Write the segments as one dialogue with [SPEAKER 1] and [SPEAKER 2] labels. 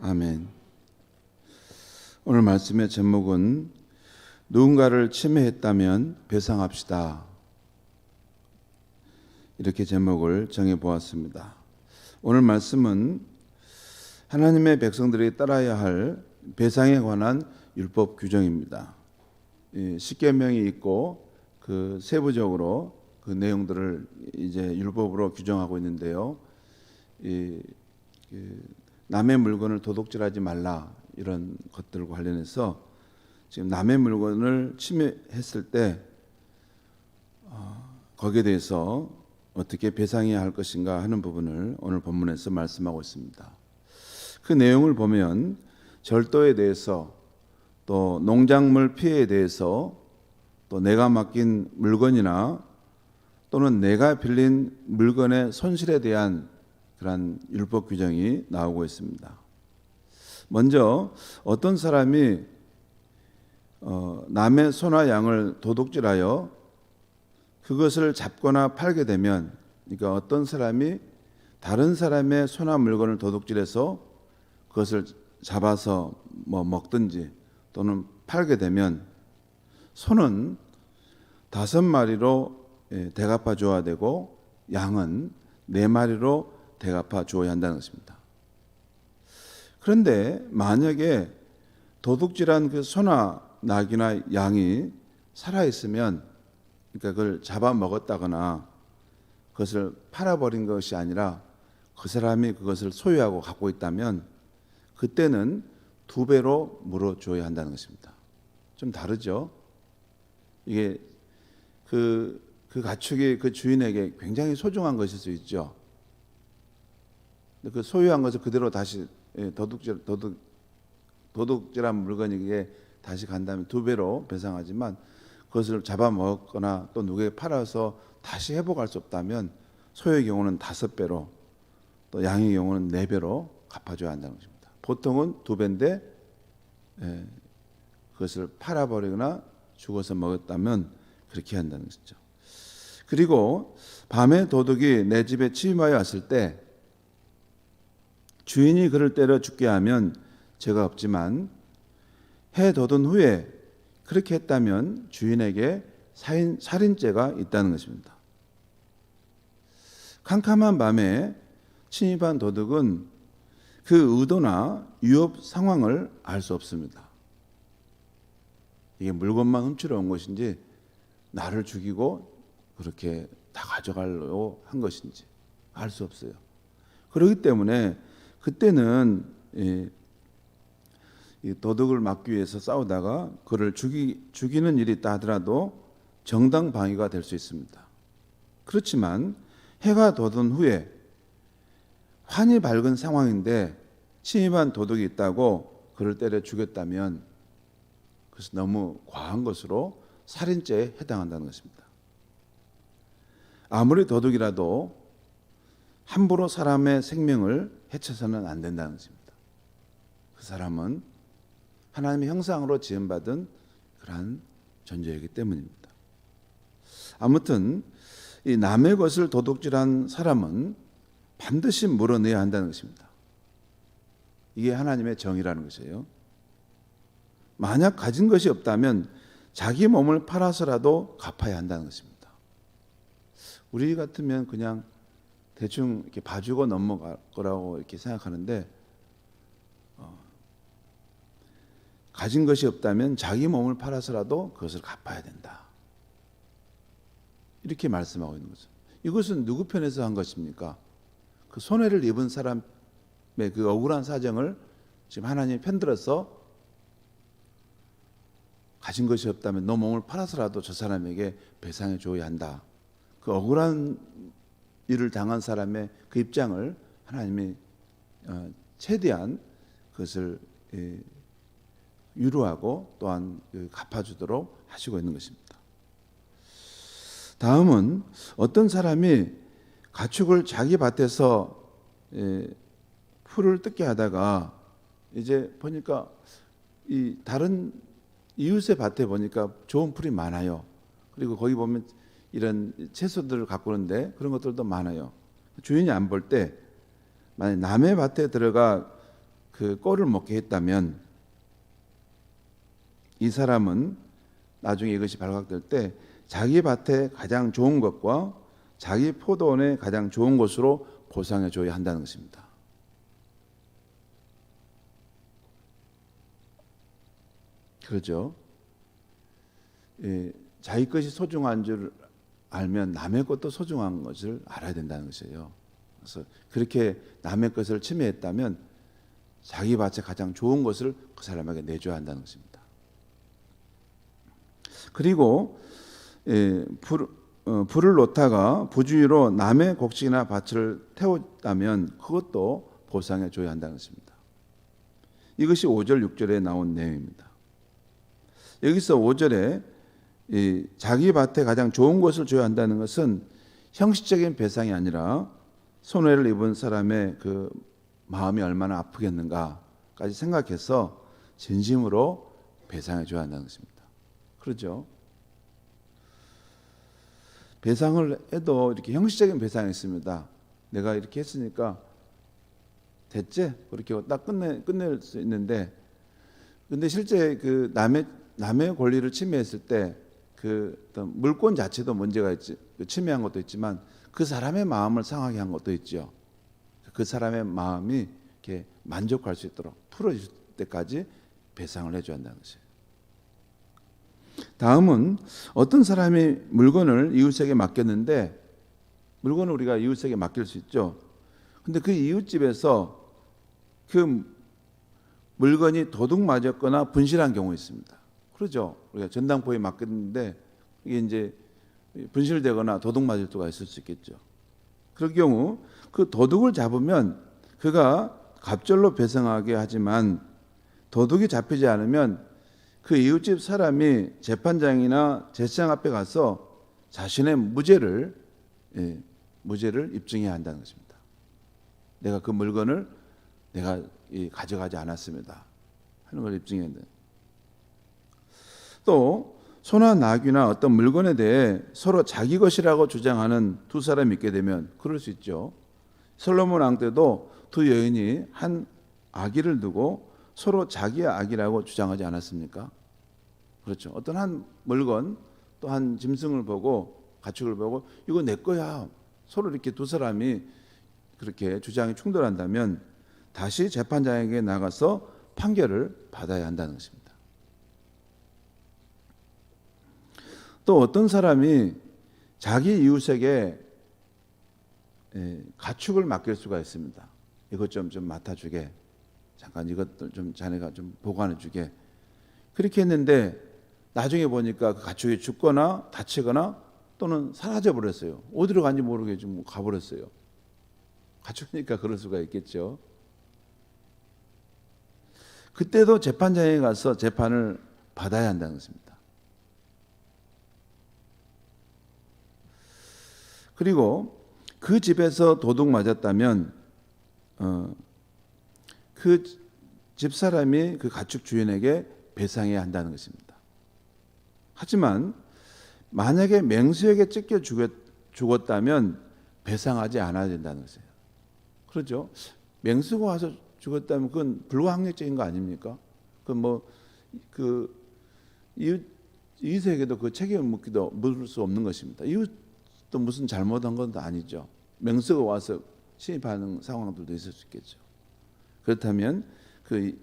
[SPEAKER 1] 아멘. 오늘 말씀의 제목은 누군가를 침해했다면 배상합시다. 이렇게 제목을 정해 보았습니다. 오늘 말씀은 하나님의 백성들이 따라야 할 배상에 관한 율법 규정입니다. 십계명이 있고 그 세부적으로 그 내용들을 이제 율법으로 규정하고 있는데요. 남의 물건을 도둑질하지 말라 이런 것들과 관련해서 지금 남의 물건을 침해했을 때 거기에 대해서 어떻게 배상해야 할 것인가 하는 부분을 오늘 본문에서 말씀하고 있습니다. 그 내용을 보면 절도에 대해서 또 농작물 피해에 대해서 또 내가 맡긴 물건이나 또는 내가 빌린 물건의 손실에 대한 그런 율법 규정이 나오고 있습니다. 먼저 어떤 사람이 남의 소나 양을 도둑질하여 그것을 잡거나 팔게 되면, 그러니까 어떤 사람이 다른 사람의 소나 물건을 도둑질해서 그것을 잡아서 먹든지 또는 팔게 되면 소는 5마리로 대갚아 줘야 되고 양은 4마리로 대갚아 주어야 한다는 것입니다. 그런데 만약에 도둑질한 그 소나 낙이나 양이 살아있으면, 그러니까 그걸 잡아먹었다거나 그것을 팔아버린 것이 아니라 그 사람이 그것을 소유하고 갖고 있다면 그때는 2배로 물어줘야 한다는 것입니다. 좀 다르죠? 이게 그 가축이 그 주인에게 굉장히 소중한 것일 수 있죠. 그 소유한 것을 그대로 다시 도둑질한 물건에게 다시 간다면 2배로 배상하지만, 그것을 잡아먹거나 또 누구에게 팔아서 다시 회복할 수 없다면 소의 경우는 5배로 또 양의 경우는 4배로 갚아줘야 한다는 것입니다. 보통은 2배인데 그것을 팔아버리거나 죽어서 먹었다면 그렇게 한다는 것이죠. 그리고 밤에 도둑이 내 집에 침입하여 왔을 때 주인이 그를 때려 죽게 하면 죄가 없지만 해 돋은 후에 그렇게 했다면 주인에게 살인죄가 있다는 것입니다. 캄캄한 밤에 침입한 도둑은 그 의도나 위협 상황을 알 수 없습니다. 이게 물건만 훔치러 온 것인지 나를 죽이고 그렇게 다 가져가려고 한 것인지 알 수 없어요. 그렇기 때문에 그때는 이 도둑을 막기 위해서 싸우다가 그를 죽이는 일이 있다 하더라도 정당방위가 될 수 있습니다. 그렇지만 해가 돋은 후에 환히 밝은 상황인데 침입한 도둑이 있다고 그를 때려 죽였다면 그것은 너무 과한 것으로 살인죄에 해당한다는 것입니다. 아무리 도둑이라도 함부로 사람의 생명을 해쳐서는 안 된다는 것입니다. 그 사람은 하나님의 형상으로 지음받은 그러한 존재이기 때문입니다. 아무튼 이 남의 것을 도둑질한 사람은 반드시 물어내야 한다는 것입니다. 이게 하나님의 정의라는 것이에요. 만약 가진 것이 없다면 자기 몸을 팔아서라도 갚아야 한다는 것입니다. 우리 같으면 그냥 대충 이렇게 봐주고 넘어갈 거라고 이렇게 생각하는데, 가진 것이 없다면 자기 몸을 팔아서라도 그것을 갚아야 된다. 이렇게 말씀하고 있는 거죠. 이것은 누구 편에서 한 것입니까? 그 손해를 입은 사람의 그 억울한 사정을 지금 하나님이 편들어서 가진 것이 없다면 너 몸을 팔아서라도 저 사람에게 배상해 줘야 한다. 그 억울한 일을 당한 사람의 그 입장을 하나님이 최대한 그것을 유로하고 또한 갚아주도록 하시고 있는 것입니다. 다음은 어떤 사람이 가축을 자기 밭에서 풀을 뜯게 하다가 이제 보니까 이 다른 이웃의 밭에 보니까 좋은 풀이 많아요. 그리고 거기 보면 이런 채소들을 가꾸는데 그런 것들도 많아요. 주인이 안 볼 때 만약 남의 밭에 들어가 그 꼴을 먹게 했다면 이 사람은 나중에 이것이 발각될 때 자기 밭에 가장 좋은 것과 자기 포도원에 가장 좋은 것으로 보상해 줘야 한다는 것입니다. 그렇죠? 예, 자기 것이 소중한 줄 알면 남의 것도 소중한 것을 알아야 된다는 것이에요. 그래서 그렇게 남의 것을 침해했다면 자기 밭에 가장 좋은 것을 그 사람에게 내줘야 한다는 것입니다. 그리고 불을 놓다가 부주의로 남의 곡식이나 밭을 태웠다면 그것도 보상해 줘야 한다는 것입니다. 이것이 5절 6절에 나온 내용입니다. 여기서 5절에 자기 밭에 가장 좋은 것을 줘야 한다는 것은 형식적인 배상이 아니라 손해를 입은 사람의 그 마음이 얼마나 아프겠는가까지 생각해서 진심으로 배상해 줘야 한다는 것입니다. 그렇죠? 배상을 해도 이렇게 형식적인 배상이 있습니다. 내가 이렇게 했으니까 됐지? 그렇게 딱 끝낼 수 있는데, 근데 실제 그 남의 권리를 침해했을 때 그 어떤 물권 자체도 문제가 있지, 침해한 것도 있지만 그 사람의 마음을 상하게 한 것도 있죠. 그 사람의 마음이 이렇게 만족할 수 있도록 풀어질 때까지 배상을 해줘야 한다는 것이에요. 다음은 어떤 사람이 물건을 이웃에게 맡겼는데, 물건을 우리가 이웃에게 맡길 수 있죠. 근데 그 이웃집에서 그 물건이 도둑 맞았거나 분실한 경우 있습니다. 그렇죠. 우리가 전당포에 맡겼는데 이게 이제 분실되거나 도둑 맞을 수가 있을 수 있겠죠. 그럴 경우 그 도둑을 잡으면 그가 갑절로 배상하게 하지만 도둑이 잡히지 않으면 그 이웃집 사람이 재판장이나 제사장 앞에 가서 자신의 무죄를 입증해야 한다는 것입니다. 내가 그 물건을 내가 가져가지 않았습니다 하는 걸 입증해야 된다. 또 소나 나귀나 어떤 물건에 대해 서로 자기 것이라고 주장하는 두 사람이 있게 되면 그럴 수 있죠. 솔로몬 왕 때도 두 여인이 한 아기를 두고 서로 자기의 아기라고 주장하지 않았습니까? 그렇죠. 어떤 한 물건 또 한 짐승을 보고 가축을 보고 이거 내 거야. 서로 이렇게 두 사람이 그렇게 주장이 충돌한다면 다시 재판장에게 나가서 판결을 받아야 한다는 것입니다. 또 어떤 사람이 자기 이웃에게 가축을 맡길 수가 있습니다. 이것 좀 맡아주게. 잠깐 이것들 좀 자네가 좀 보관해 주게. 그렇게 했는데 나중에 보니까 그 가축이 죽거나 다치거나 또는 사라져 버렸어요. 어디로 간지 모르게 좀 가버렸어요. 가축이니까 그럴 수가 있겠죠. 그때도 재판장에 가서 재판을 받아야 한다는 것입니다. 그리고 그 집에서 도둑 맞았다면 그 집사람이 그 가축 주인에게 배상해야 한다는 것입니다. 하지만 만약에 맹수에게 찢겨 죽었다면 배상하지 않아야 된다는 것이에요. 그렇죠? 맹수가 와서 죽었다면 그건 불가항력적인 거 아닙니까? 그 이웃에게도 그 책임을 묻을 수 없는 것입니다. 이웃도 무슨 잘못한 건 아니죠. 맹수가 와서 침입하는 상황들도 있을 수 있겠죠. 그렇다면 그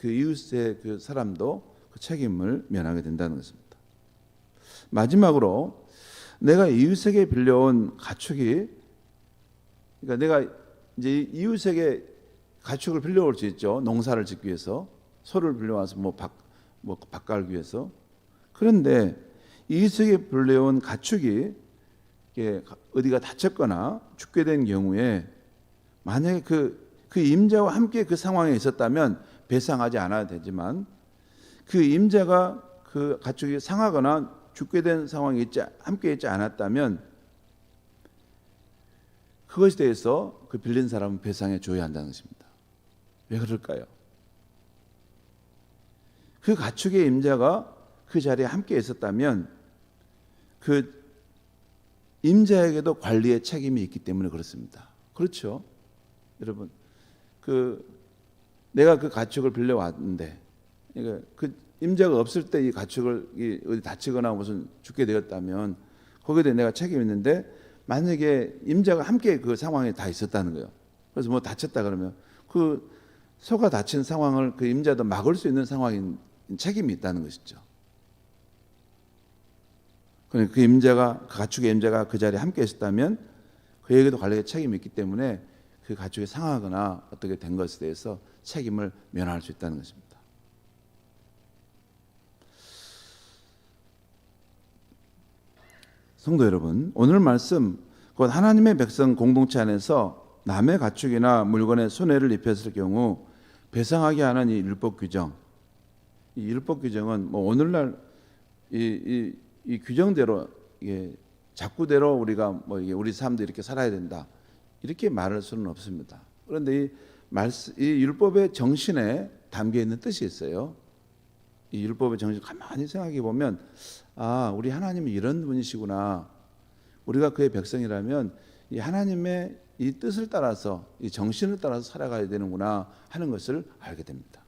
[SPEAKER 1] 이웃의 그 사람도 그 책임을 면하게 된다는 것입니다. 마지막으로 내가 이웃에게 빌려온 가축이, 그러니까 내가 이제 이웃에게 가축을 빌려올 수 있죠. 농사를 짓기 위해서 소를 빌려와서 밭 갈기 위해서. 그런데 이웃에게 빌려온 가축이 어디가 다쳤거나 죽게 된 경우에 만약에 그 임자와 함께 그 상황에 있었다면 배상하지 않아야 되지만 그 임자가 그 가축이 상하거나 죽게 된 상황에 함께 있지 않았다면 그것에 대해서 그 빌린 사람은 배상해 줘야 한다는 것입니다. 왜 그럴까요? 그 가축의 임자가 그 자리에 함께 있었다면 그 임자에게도 관리의 책임이 있기 때문에 그렇습니다. 그렇죠? 여러분, 그 내가 그 가축을 빌려왔는데, 그러니까 그 임자가 없을 때 이 가축을 어디 다치거나 무슨 죽게 되었다면 거기에 대해 내가 책임이 있는데, 만약에 임자가 함께 그 상황에 다 있었다는 거예요. 그래서 뭐 다쳤다 그러면 그 소가 다친 상황을 그 임자도 막을 수 있는 상황인 책임이 있다는 것이죠. 그러니까 그 임자가, 그 가축의 임자가 그 자리에 함께 있었다면 그에게도 관리의 책임이 있기 때문에 그 가축이 상하거나 어떻게 된 것에 대해서 책임을 면할 수 있다는 것입니다. 성도 여러분, 오늘 말씀, 곧 하나님의 백성 공동체 안에서 남의 가축이나 물건에 손해를 입혔을 경우 배상하게 하는 이 율법 규정, 이 율법 규정은 뭐 오늘날 이 규정대로, 이게 작구대로 우리가 뭐 이게 우리 삶도 이렇게 살아야 된다, 이렇게 말할 수는 없습니다. 그런데 이 율법의 정신에 담겨 있는 뜻이 있어요. 이 율법의 정신 가만히 생각해 보면, 아, 우리 하나님이 이런 분이시구나. 우리가 그의 백성이라면 이 하나님의 이 뜻을 따라서, 이 정신을 따라서 살아가야 되는구나 하는 것을 알게 됩니다.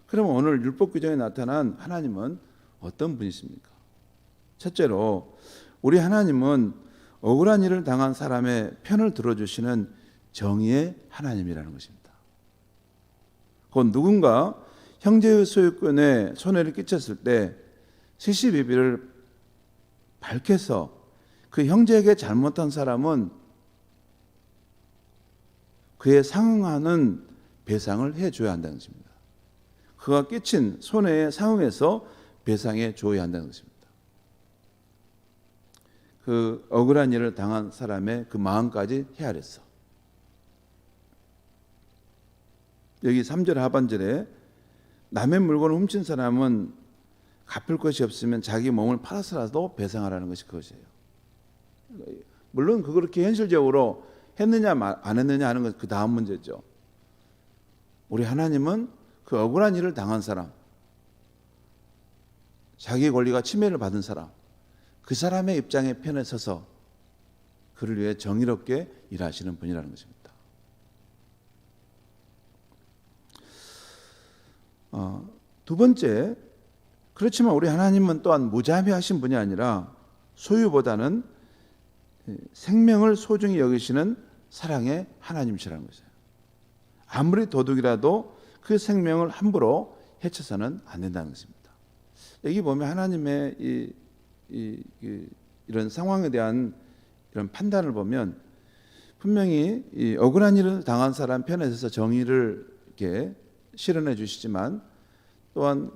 [SPEAKER 1] 그러면 오늘 율법 규정에 나타난 하나님은 어떤 분이십니까? 첫째로, 우리 하나님은 억울한 일을 당한 사람의 편을 들어주시는 정의의 하나님이라는 것입니다. 곧 누군가 형제의 소유권에 손해를 끼쳤을 때 시시비비를 밝혀서 그 형제에게 잘못한 사람은 그에 상응하는 배상을 해줘야 한다는 것입니다. 그가 끼친 손해에 상응해서 배상해 줘야 한다는 것입니다. 그 억울한 일을 당한 사람의 그 마음까지 헤아렸어. 여기 3절 하반절에 남의 물건을 훔친 사람은 갚을 것이 없으면 자기 몸을 팔아서라도 배상하라는 것이 그것이에요. 물론 그렇게 현실적으로 했느냐 안 했느냐 하는 건 그 다음 문제죠. 우리 하나님은 그 억울한 일을 당한 사람, 자기 권리가 침해를 받은 사람, 그 사람의 입장에 편에 서서 그를 위해 정의롭게 일하시는 분이라는 것입니다. 두 번째, 그렇지만 우리 하나님은 또한 무자비하신 분이 아니라 소유보다는 생명을 소중히 여기시는 사랑의 하나님이시라는 것이에요. 아무리 도둑이라도 그 생명을 함부로 해쳐서는 안 된다는 것입니다. 여기 보면 하나님의 이런 상황에 대한 이런 판단을 보면 분명히 이 억울한 일을 당한 사람 편에 서서 정의를 이렇게 실현해 주시지만 또한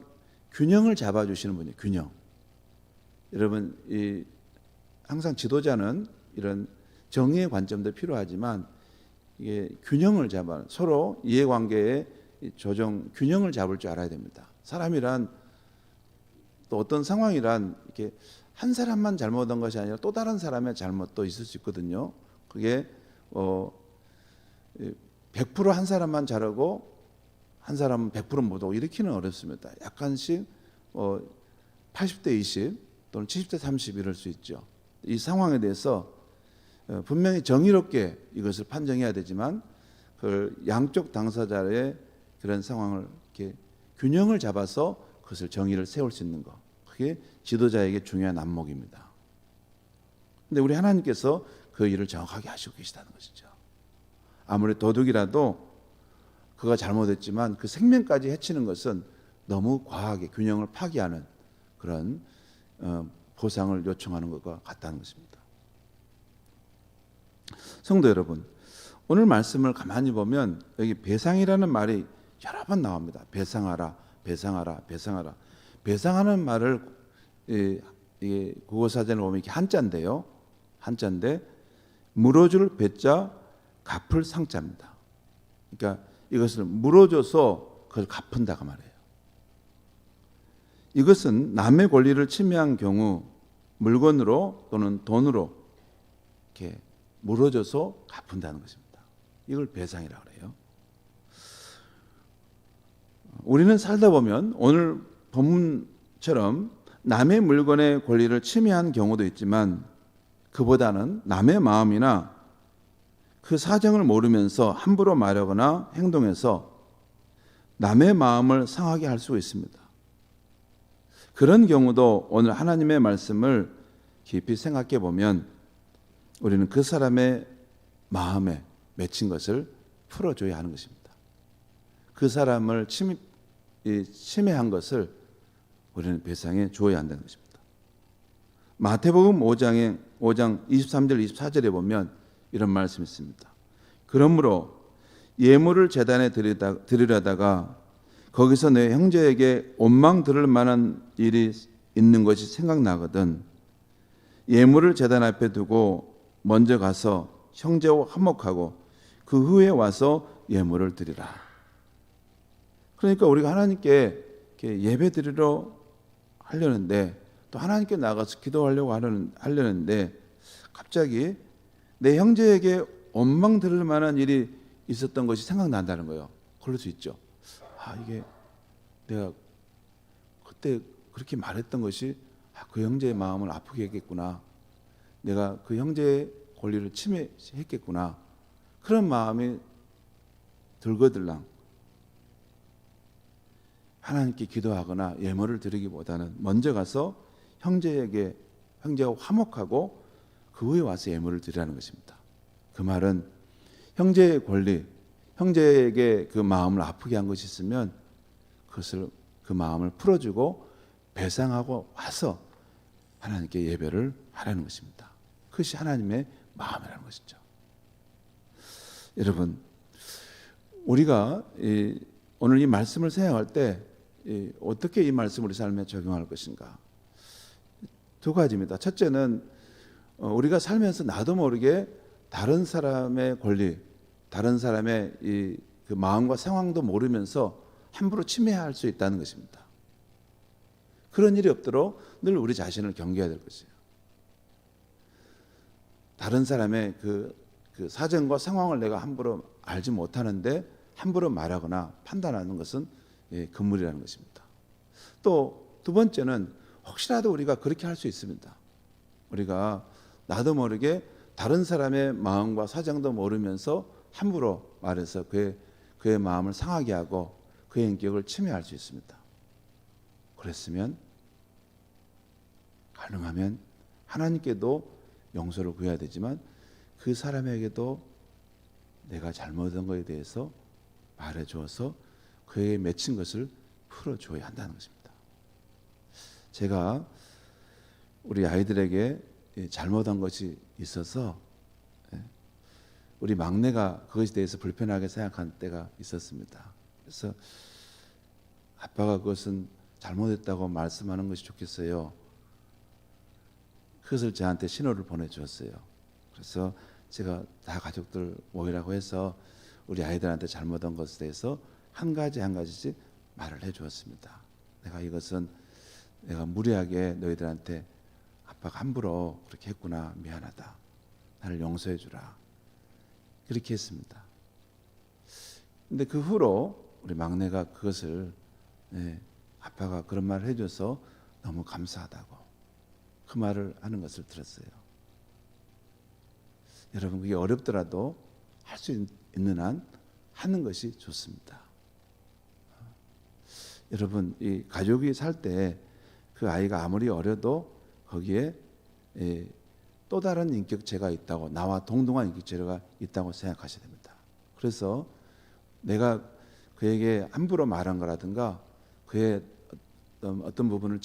[SPEAKER 1] 균형을 잡아 주시는 분이에요. 균형. 여러분, 항상 지도자는 이런 정의의 관점도 필요하지만 이게 균형을 잡아, 서로 이해관계의 조정 균형을 잡을 줄 알아야 됩니다. 사람이란, 또 어떤 상황이란 이렇게 한 사람만 잘못한 것이 아니라 또 다른 사람의 잘못도 있을 수 있거든요. 그게 100% 한 사람만 잘하고 한 사람은 100% 못하고 이렇게는 어렵습니다. 약간씩 80대 20 또는 70대 30 이럴 수 있죠. 이 상황에 대해서 분명히 정의롭게 이것을 판정해야 되지만 그 양쪽 당사자의 그런 상황을 이렇게 균형을 잡아서 그것을 정의를 세울 수 있는 것, 그게 지도자에게 중요한 안목입니다. 근데 우리 하나님께서 그 일을 정확하게 하시고 계시다는 것이죠. 아무리 도둑이라도 그가 잘못했지만 그 생명까지 해치는 것은 너무 과하게 균형을 파괴하는 그런 보상을 요청하는 것과 같다는 것입니다. 성도 여러분, 오늘 말씀을 가만히 보면 여기 배상이라는 말이 여러 번 나옵니다. 배상하라, 배상하라, 배상하라. 배상하는 말을 국어사전을 보면 이게 한자인데요. 한자인데 물어줄 배자, 갚을 상자입니다. 그러니까 이것을 물어줘서 그걸 갚은다가 말이에요. 이것은 남의 권리를 침해한 경우 물건으로 또는 돈으로 이렇게 물어줘서 갚은다는 것입니다. 이걸 배상이라고 그래요. 우리는 살다 보면 오늘 본문처럼 남의 물건의 권리를 침해한 경우도 있지만 그보다는 남의 마음이나 그 사정을 모르면서 함부로 말하거나 행동해서 남의 마음을 상하게 할 수 있습니다. 그런 경우도 오늘 하나님의 말씀을 깊이 생각해 보면 우리는 그 사람의 마음에 맺힌 것을 풀어줘야 하는 것입니다. 그 사람을 침해한 것을 우리는 배상해 줘야 한다는 것입니다. 마태복음 5장 23절 24절에 보면 이런 말씀이 있습니다. 그러므로 예물을 제단에 드리려다가 거기서 내 형제에게 원망 들을 만한 일이 있는 것이 생각나거든 예물을 제단 앞에 두고 먼저 가서 형제와 화목하고 그 후에 와서 예물을 드리라. 그러니까 우리가 하나님께 예배 드리러 하려는데 또 하나님께 나가서 기도하려고 하려는데 갑자기 내 형제에게 원망 들을 만한 일이 있었던 것이 생각난다는 거예요. 그럴 수 있죠. 이게 내가 그때 그렇게 말했던 것이 그 형제의 마음을 아프게 했겠구나. 내가 그 형제의 권리를 침해했겠구나. 그런 마음이 들거들랑 하나님께 기도하거나 예물을 드리기보다는 먼저 가서 형제와 화목하고 그 후에 와서 예물을 드리라는 것입니다. 그 말은 형제의 권리, 형제에게 그 마음을 아프게 한 것이 있으면 그 마음을 풀어주고 배상하고 와서 하나님께 예배를 하라는 것입니다. 그것이 하나님의 마음이라는 것이죠. 여러분, 우리가 오늘 이 말씀을 생각할 때 어떻게 이 말씀을 우리 삶에 적용할 것인가? 두 가지입니다. 첫째는 우리가 살면서 나도 모르게 다른 사람의 권리, 다른 사람의 그 마음과 상황도 모르면서 함부로 침해할 수 있다는 것입니다. 그런 일이 없도록 늘 우리 자신을 경계해야 될 것이에요. 다른 사람의 그 사정과 상황을 내가 함부로 알지 못하는데 함부로 말하거나 판단하는 것은 금물이라는 것입니다. 또 두 번째는 혹시라도 우리가 그렇게 할 수 있습니다. 우리가 나도 모르게 다른 사람의 마음과 사정도 모르면서 함부로 말해서 그의 마음을 상하게 하고 그의 인격을 침해할 수 있습니다. 그랬으면 가능하면 하나님께도 용서를 구해야 되지만 그 사람에게도 내가 잘못한 것에 대해서 말해주어서 그에게 맺힌 것을 풀어줘야 한다는 것입니다. 제가 우리 아이들에게 잘못한 것이 있어서 우리 막내가 그것에 대해서 불편하게 생각한 때가 있었습니다. 그래서 아빠가 그것은 잘못했다고 말씀하는 것이 좋겠어요. 그것을 저한테 신호를 보내주었어요. 그래서 제가 다 가족들 모이라고 해서 우리 아이들한테 잘못한 것에 대해서 한 가지씩 말을 해주었습니다. 내가 무리하게 너희들한테 아빠가 함부로 그렇게 했구나. 미안하다. 나를 용서해 주라. 그렇게 했습니다. 근데 그 후로 우리 막내가 그것을 아빠가 그런 말을 해줘서 너무 감사하다고 그 말을 하는 것을 들었어요. 여러분, 그게 어렵더라도 할 수 있는 한 하는 것이 좋습니다. 여러분, 이 가족이 살 때 그 아이가 아무리 어려도 거기에 또 다른 인격체가 있다고, 나와 동등한 인격체가 있다고 생각하셔야 됩니다. 그래서 내가 그에게 함부로 말한 거라든가 그의 어떤 부분을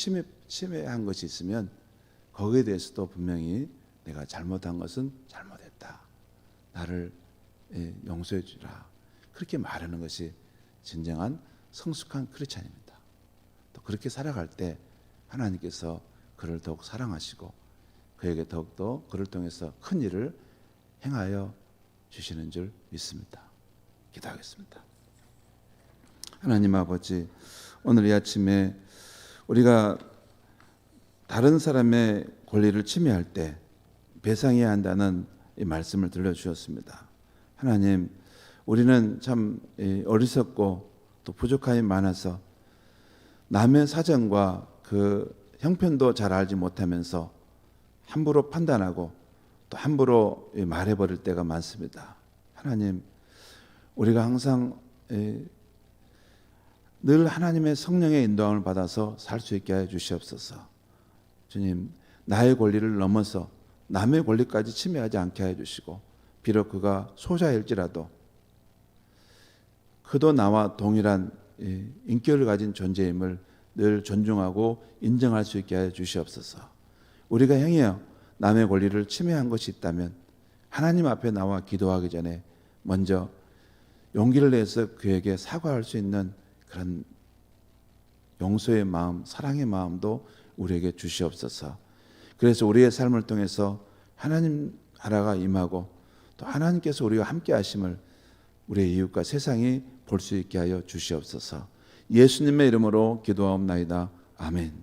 [SPEAKER 1] 침해한 것이 있으면 거기에 대해서도 분명히 내가 잘못한 것은 잘못했다. 나를 용서해 주라. 그렇게 말하는 것이 진정한 성숙한 크리스찬입니다. 또 그렇게 살아갈 때 하나님께서 그를 더욱 사랑하시고 그에게 더욱더 그를 통해서 큰 일을 행하여 주시는 줄 믿습니다. 기도하겠습니다. 하나님 아버지, 오늘 이 아침에 우리가 다른 사람의 권리를 침해할 때 배상해야 한다는 이 말씀을 들려주셨습니다. 하나님, 우리는 참 어리석고 또 부족함이 많아서 남의 사정과 그 형편도 잘 알지 못하면서 함부로 판단하고 또 함부로 말해버릴 때가 많습니다. 하나님, 우리가 항상 늘 하나님의 성령의 인도함을 받아서 살 수 있게 하여 주시옵소서. 주님, 나의 권리를 넘어서 남의 권리까지 침해하지 않게 하여 주시고, 비록 그가 소자일지라도 그도 나와 동일한 인격을 가진 존재임을 늘 존중하고 인정할 수 있게 하여 주시옵소서. 우리가 행여 남의 권리를 침해한 것이 있다면 하나님 앞에 나와 기도하기 전에 먼저 용기를 내서 그에게 사과할 수 있는 그런 용서의 마음, 사랑의 마음도 우리에게 주시옵소서. 그래서 우리의 삶을 통해서 하나님 나라가 임하고 또 하나님께서 우리와 함께 하심을 우리의 이웃과 세상이 볼 수 있게 하여 주시옵소서. 예수님의 이름으로 기도하옵나이다. 아멘.